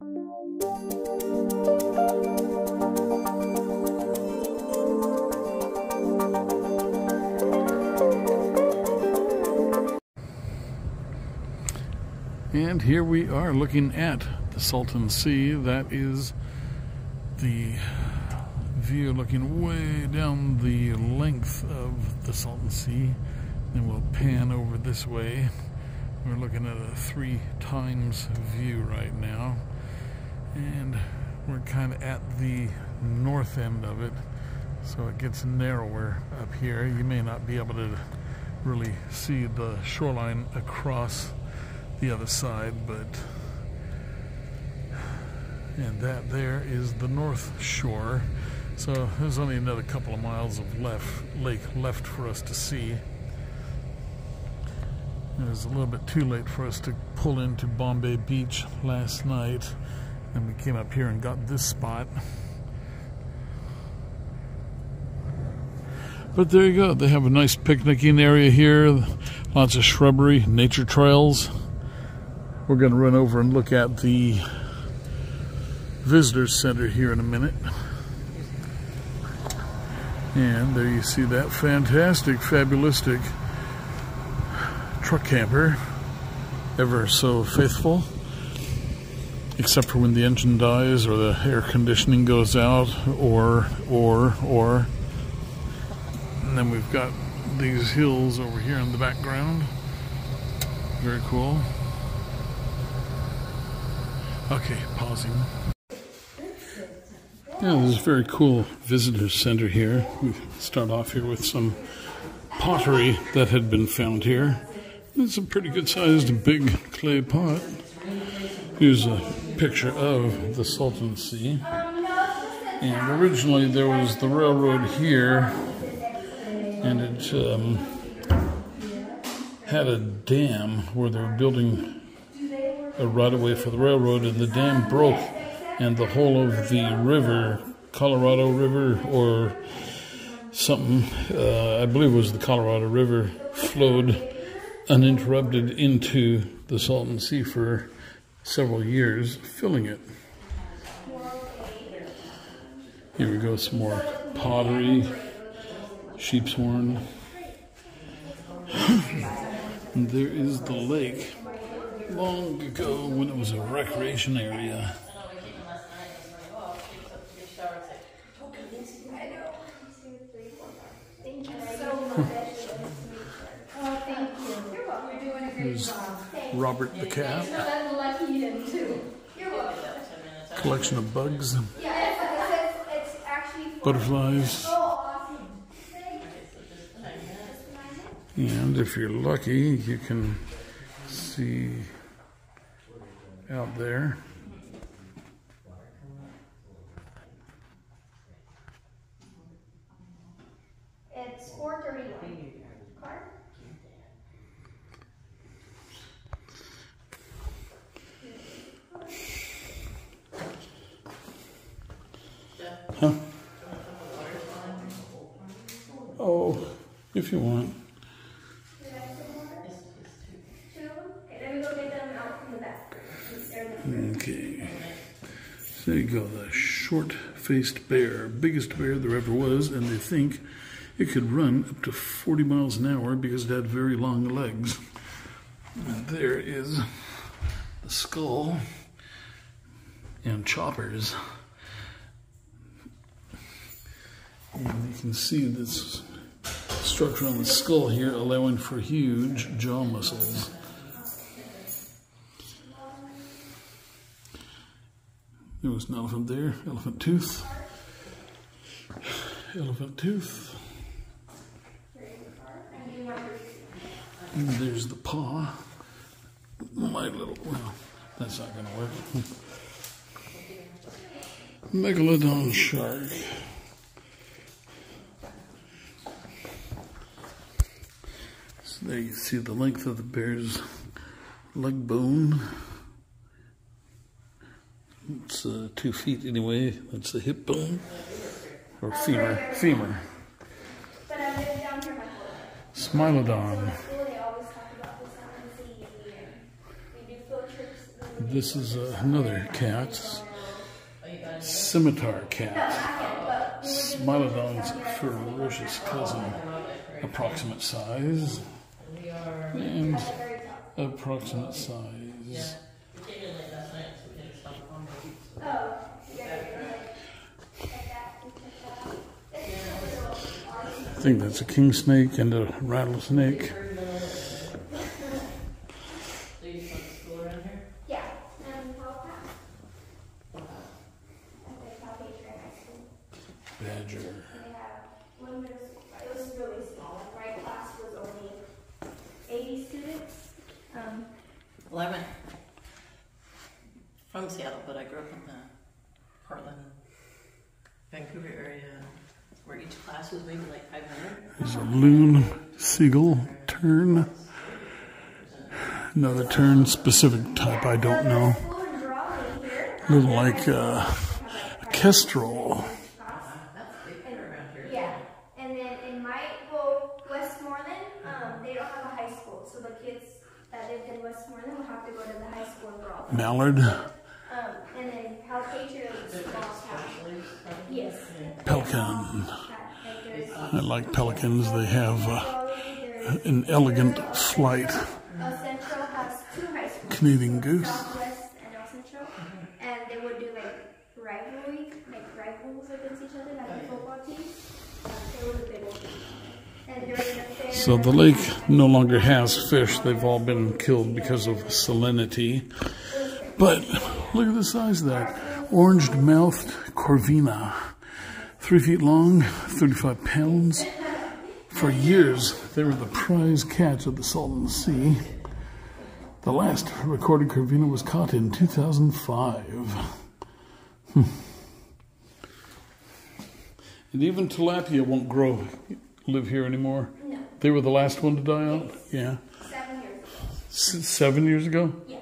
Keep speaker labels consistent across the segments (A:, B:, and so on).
A: And here we are looking at the Salton Sea. That is the view looking way down the length of the Salton Sea. Then we'll pan over this way. We're looking at a 3 times view right now. And we're kind of at the north end of it. So it gets narrower up here. You may not be able to really see the shoreline across the other side, and that there is the north shore. So there's only another couple of miles of lake left for us to see. It was a little bit too late for us to pull into Bombay Beach last night, and we came up here and got this spot. But there you go, they have a nice picnicking area here, lots of shrubbery, nature trails. We're going to run over and look at the visitors center here in a minute. And there you see that fantastic, fabulistic truck camper, ever so faithful, except for when the engine dies or the air conditioning goes out, or. And then we've got these hills over here in the background. Very cool. Okay, pausing. Yeah, there's a very cool visitor center here. We start off here with some pottery that had been found here. It's a pretty good sized big clay pot. Here's a picture of the Salton Sea. And originally there was the railroad here, and it had a dam where they were building a right-of-way for the railroad, and the dam broke, and the whole of the river, Colorado River or something, I believe it was the Colorado River, flowed uninterrupted into the Salton Sea for several years, filling it. Here we go, some more pottery, sheep's horn. And there is the lake. Long ago when it was a recreation area. Here's Robert the cat. Collection of bugs, butterflies. And if you're lucky, you can see out there.
B: It's 4:31. Card?
A: Huh? Oh, if you want. Okay, so there you go, the short-faced bear, biggest bear there ever was, and they think it could run up to 40 miles an hour because it had very long legs. And there is the skull and choppers. And you can see this structure on the skull here allowing for huge jaw muscles. There was an elephant there, elephant tooth. Elephant tooth. And there's the paw. My little, well, that's not gonna work. Megalodon shark. So there you see the length of the bear's leg bone. It's 2 feet anyway. That's the hip bone, or femur. Smilodon. This is another cat, scimitar cat, Smilodon's ferocious cousin, approximate size, and approximate size. I think that's a king snake and a rattlesnake. Badger.
B: It was really small. My class was only 80 students.
C: 11. From Seattle, but I grew up in the Portland, Vancouver area, where each class was maybe like 500.
A: There's a loon, seagull, tern. Another tern, specific type I don't know. A little like a kestrel.
B: Yeah, and then in Westmoreland, they don't have a high school, so the kids that lived in Westmoreland will have to go to the high school in Brawley.
A: Mallard.
B: And then Palpatriot is small town. Yes.
A: Pelican. I like pelicans. They have an elegant flight.
B: Central has 2 high schools.
A: Canadian goose.
B: Southwest and El Central. And they would do rivals against each other, like a football team. They were the big ones. And during the fair,
A: So the lake no longer has fish. They've all been killed because of salinity. But look at the size of that. Orange-mouthed corvina. 3 feet long, 35 pounds. For years, they were the prize catch of the Salton Sea. The last recorded corvina was caught in 2005. And even tilapia won't live here anymore.
B: No.
A: They were the last one to die out? Yeah.
B: 7 years ago.
A: 7 years ago?
B: Yeah.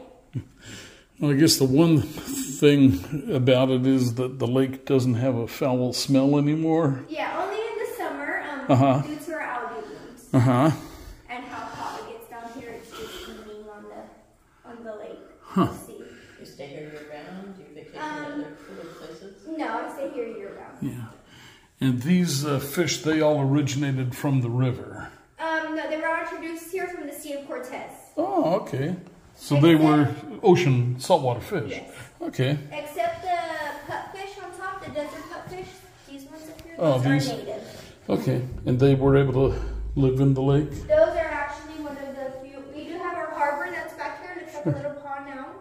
A: Well, I guess the one thing about it is that the lake doesn't have a foul smell anymore.
B: Yeah, only in the summer, due to our algae blooms. And how hot it gets down here, it's just steaming on the lake.
A: Huh.
C: You stay here year round? Do you vacation in other cooler places?
B: No, I stay here year round.
A: Yeah. And these fish, they all originated from the river.
B: No, they were introduced here from the Sea of Cortez.
A: Oh, okay. So they were ocean saltwater fish.
B: Yes.
A: Okay.
B: Except the pupfish on top, the desert pupfish, these ones up here,
A: Oh,
B: those
A: these.
B: are native.
A: Okay. And they were able to live in the lake?
B: Those are actually one of the few. We do have our harbor that's back here. It's like a little pond now.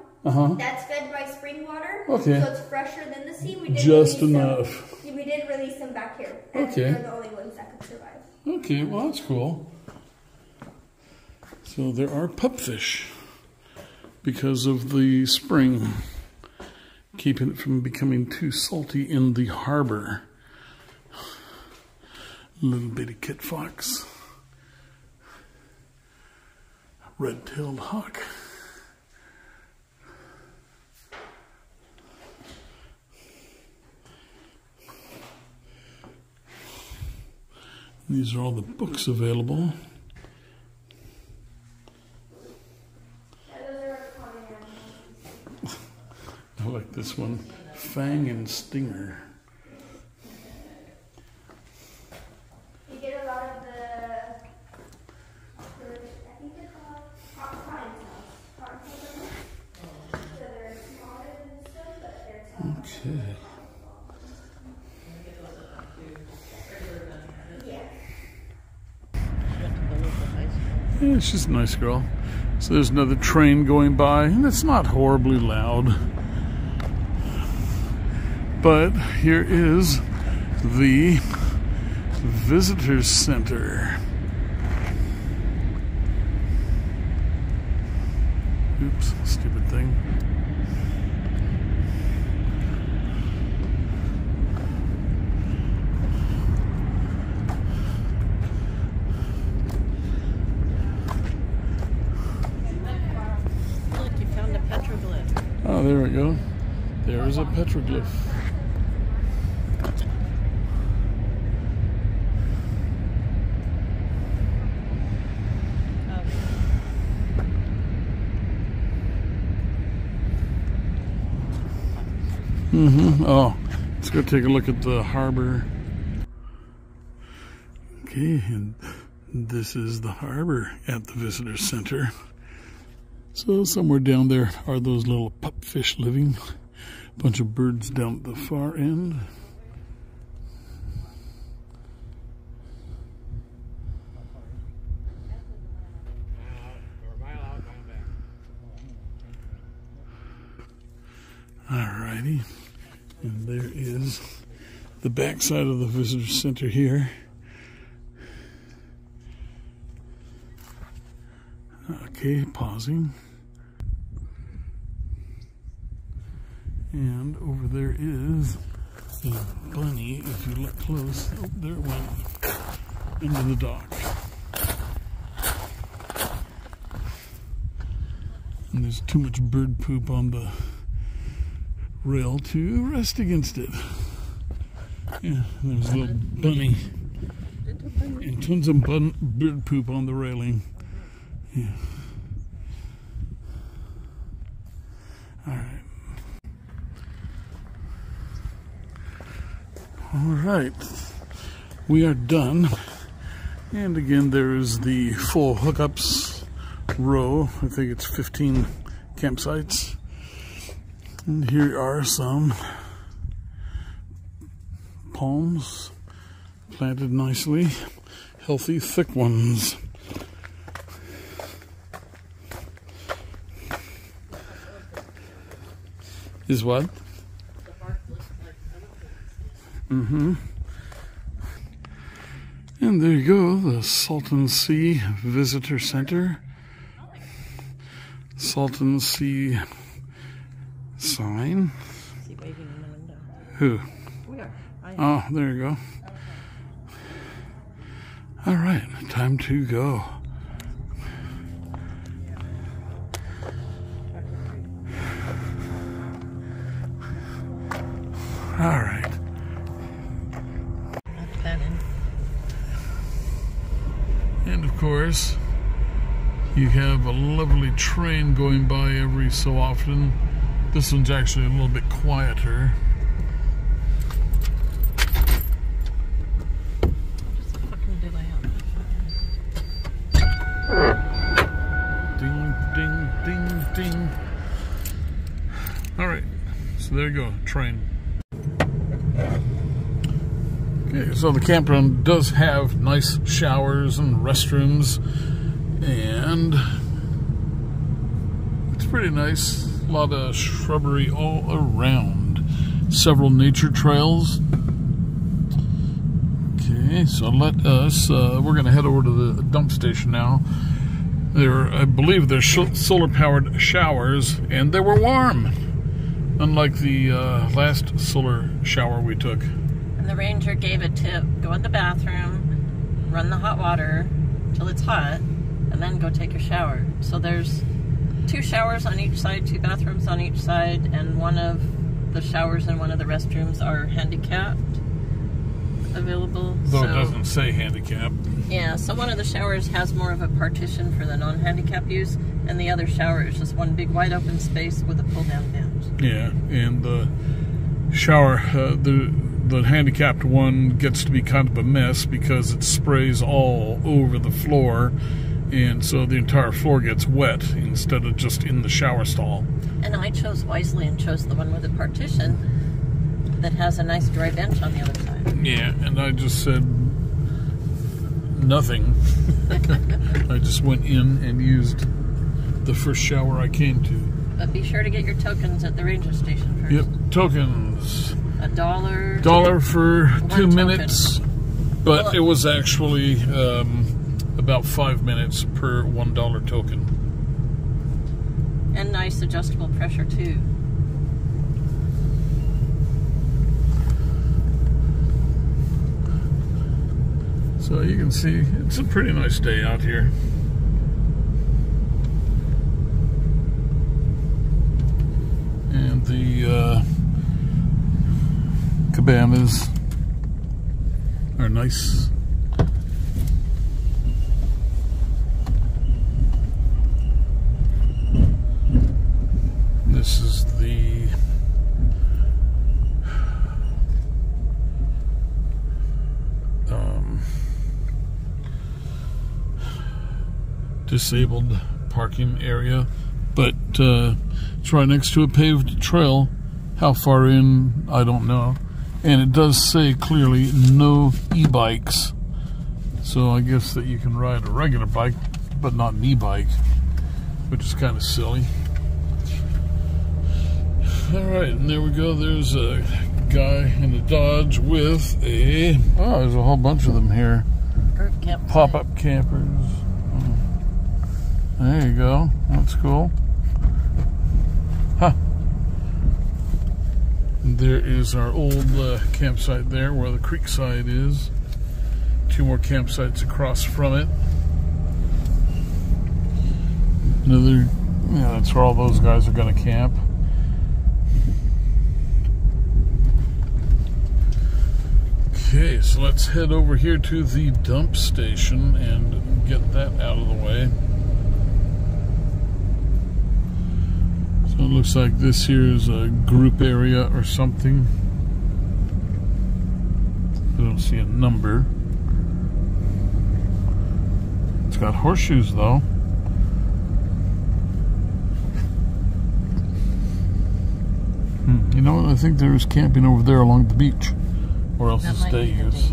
B: That's fed by spring water.
A: Okay.
B: So it's fresher than the sea. We did
A: Just
B: release
A: enough.
B: We did release them back here. And
A: Okay.
B: they're the only ones that could survive.
A: Okay, well that's cool. So there are pupfish because of the spring, keeping it from becoming too salty in the harbor. Little bitty kit fox. Red-tailed hawk. These are all the books available. I like this one, Fang and Stinger.
B: You get a lot of I think they're called cottontails. So they're smaller than stuff, but they're tough.
A: Okay. Yeah, she's a nice girl. So there's another train going by, and it's not horribly loud. But here is the visitor center. Oops, stupid thing.
C: Look, you found a petroglyph.
A: Oh, there we go. There's a petroglyph. Oh, let's go take a look at the harbor. Okay, and this is the harbor at the visitor center. So somewhere down there are those little pupfish living. A bunch of birds down at the far end. Alrighty, and there is the backside of the visitor center here. Okay, pausing. And over there is a bunny. If you look close, oh, there it went into the dock. And there's too much bird poop on the rail to rest against it. Yeah, there's a little bunny. And tons of bird poop on the railing. Yeah. Alright. Alright. We are done. And again, there is the full hookups row. I think it's 15 campsites. And here are some palms planted nicely, healthy, thick ones. Is what? And there you go, the Salton Sea Visitor Center. Salton Sea sign.
C: Is he waving in the window?
A: Who?
C: We are.
A: Oh, there you go. All right, time to go. All right. And of course, you have a lovely train going by every so often. This one's actually a little bit quieter. Ding, ding, ding, ding. All right, so there you go, train. Okay, so the campground does have nice showers and restrooms, and it's pretty nice. A lot of shrubbery all around. Several nature trails. Okay, so let us, we're going to head over to the dump station now. I believe they're solar-powered showers, and they were warm, unlike the last solar shower we took.
C: And the ranger gave a tip: go in the bathroom, run the hot water till it's hot, and then go take your shower. So there's 2 showers on each side, 2 bathrooms on each side, and one of the showers and one of the restrooms are handicapped available.
A: Though it doesn't say handicap.
C: Yeah, so one of the showers has more of a partition for the non-handicap use, and the other shower is just one big wide open space with a pull-down vent.
A: Yeah, and the shower, the handicapped one gets to be kind of a mess because it sprays all over the floor, and so the entire floor gets wet instead of just in the shower stall. And
C: I chose wisely and chose the one with a partition that has a nice dry bench on the other side.
A: Yeah, and I just said nothing. I just went in and used the first shower I came to.
C: But be sure to get your tokens at the ranger station first.
A: Yep, tokens.
C: $1
A: for 2 minutes, but
C: well,
A: it was actually about 5 minutes per $1 token.
C: And nice adjustable pressure too.
A: So you can see it's a pretty nice day out here. And the cabanas are nice. This is the disabled parking area, but it's right next to a paved trail. How far in, I don't know. And it does say clearly no e-bikes. So I guess that you can ride a regular bike, but not an e-bike, which is kind of silly. Alright, and there we go. There's a guy in a Dodge with a... Oh, there's a whole bunch of them here. Pop-up campers. There you go. That's cool. Huh. There is our old campsite there where the creek side is. 2 more campsites across from it. Another, yeah, that's where all those guys are going to camp. Okay, so let's head over here to the dump station and get that out of the way. So it looks like this here is a group area or something. I don't see a number. It's got horseshoes though. You know what? I think there's camping over there along the beach. Or else it's day use.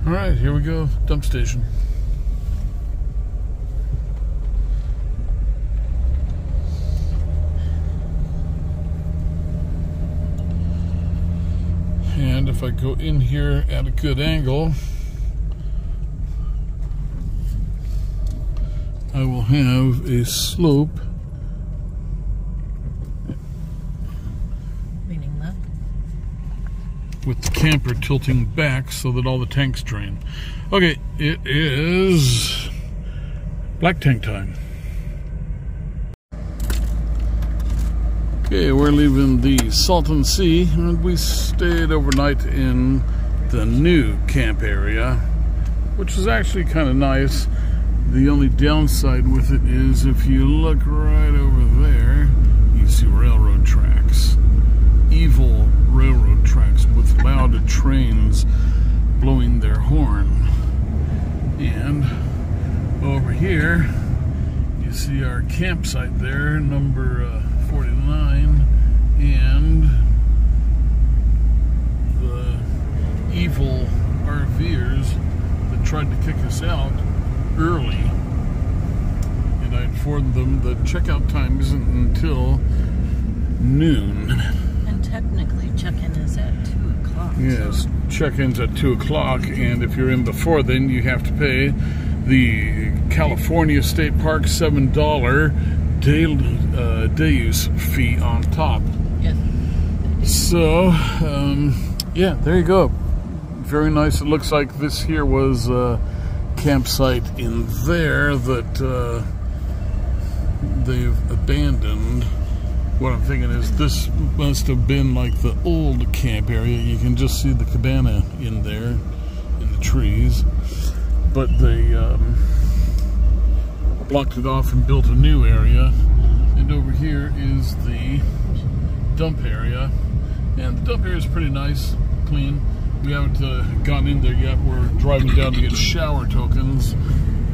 A: Alright, here we go. Dump station. And if I go in here at a good angle, I will have a slope with the camper tilting back so that all the tanks drain. Okay, it is black tank time. Okay, we're leaving the Salton Sea, and we stayed overnight in the new camp area, which is actually kind of nice. The only downside with it is if you look right over there, you see railroad tracks. Evil railroad tracks with loud trains blowing their horn. And over here you see our campsite there, number 49, and the evil RVers that tried to kick us out early. And I informed them the checkout time isn't until noon.
C: Technically, check-in is at 2 o'clock.
A: Yes,
C: so.
A: check-in's at 2 o'clock, and if you're in before then, you have to pay the California State Park $7 day use fee on top.
C: Yes.
A: So, yeah, there you go. Very nice. It looks like this here was a campsite in there that they've abandoned. What I'm thinking is this must have been like the old camp area. You can just see the cabana in there, in the trees. But they blocked it off and built a new area. And over here is the dump area. And the dump area is pretty nice, clean. We haven't gone in there yet. We're driving down to get shower tokens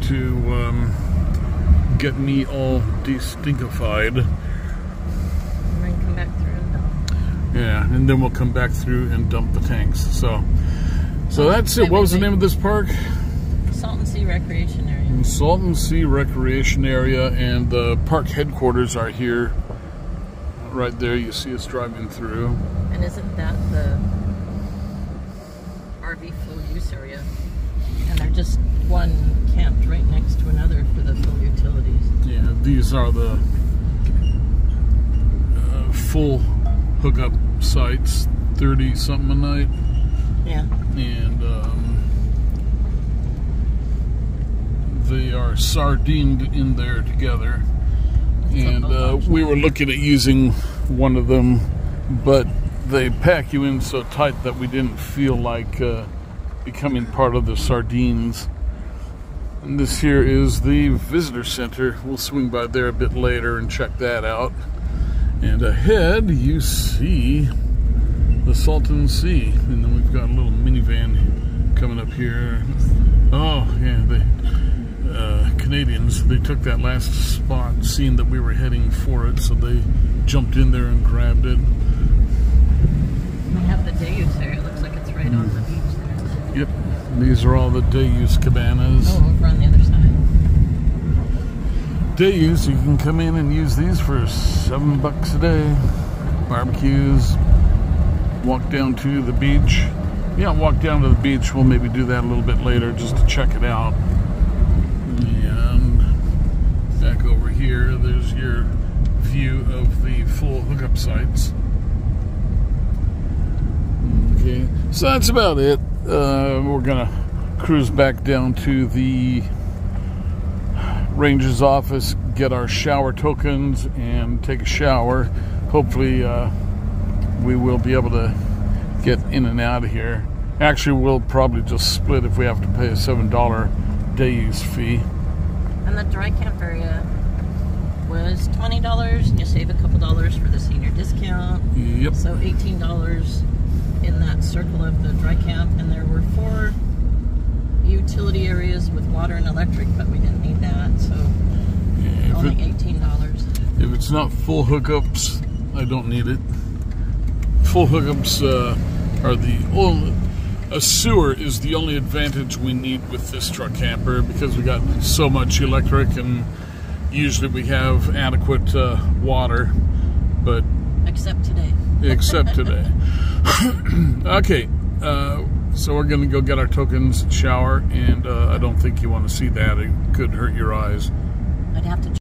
A: to get me all de-stinkified. Yeah, and then we'll come back through and dump the tanks. So that's it. What was the name of this park?
C: Salton Sea Recreation Area.
A: Salton Sea Recreation Area, and the park headquarters are here. Right there, you see us driving through.
C: And isn't that the RV full use area? And they're just one camped right next to another for the full utilities.
A: Yeah, these are the full hookup sites, 30 something a night.
C: Yeah.
A: And they are sardined in there together. And we were looking at using one of them, but they pack you in so tight that we didn't feel like becoming part of the sardines. And this here is the visitor center. We'll swing by there a bit later and check that out. And ahead you see the Salton Sea, and then we've got a little minivan coming up here. Oh, yeah, the Canadians, they took that last spot, seeing that we were heading for it, so they jumped in there and grabbed it.
C: We have the day use there. It looks like it's right on the beach there.
A: Yep, these are all the day use cabanas.
C: Oh, over on the other side.
A: Day use, you can come in and use these for $7 a day. Barbecues, walk down to the beach. Yeah, walk down to the beach. We'll maybe do that a little bit later just to check it out. And back over here, there's your view of the full hookup sites. Okay, so that's about it. We're gonna cruise back down to the ranger's office, get our shower tokens, and take a shower. Hopefully, we will be able to get in and out of here. Actually, we'll probably just split if we have to pay a $7 day use fee.
C: And the dry camp area was $20, and you save a couple dollars for the senior discount.
A: Yep.
C: So $18 in that circle of the dry camp, and there were 4 utility areas with water and electric, but we didn't need that, so
A: Yeah,
C: only $18.
A: if it's not full hookups, I don't need it. Full hookups are the only... A sewer is the only advantage we need with this truck camper, because we got so much electric, and usually we have adequate water, but...
C: Except today.
A: Except today. Okay, so we're going to go get our tokens, shower, and I don't think you want to see that. It could hurt your eyes.
C: I'd have to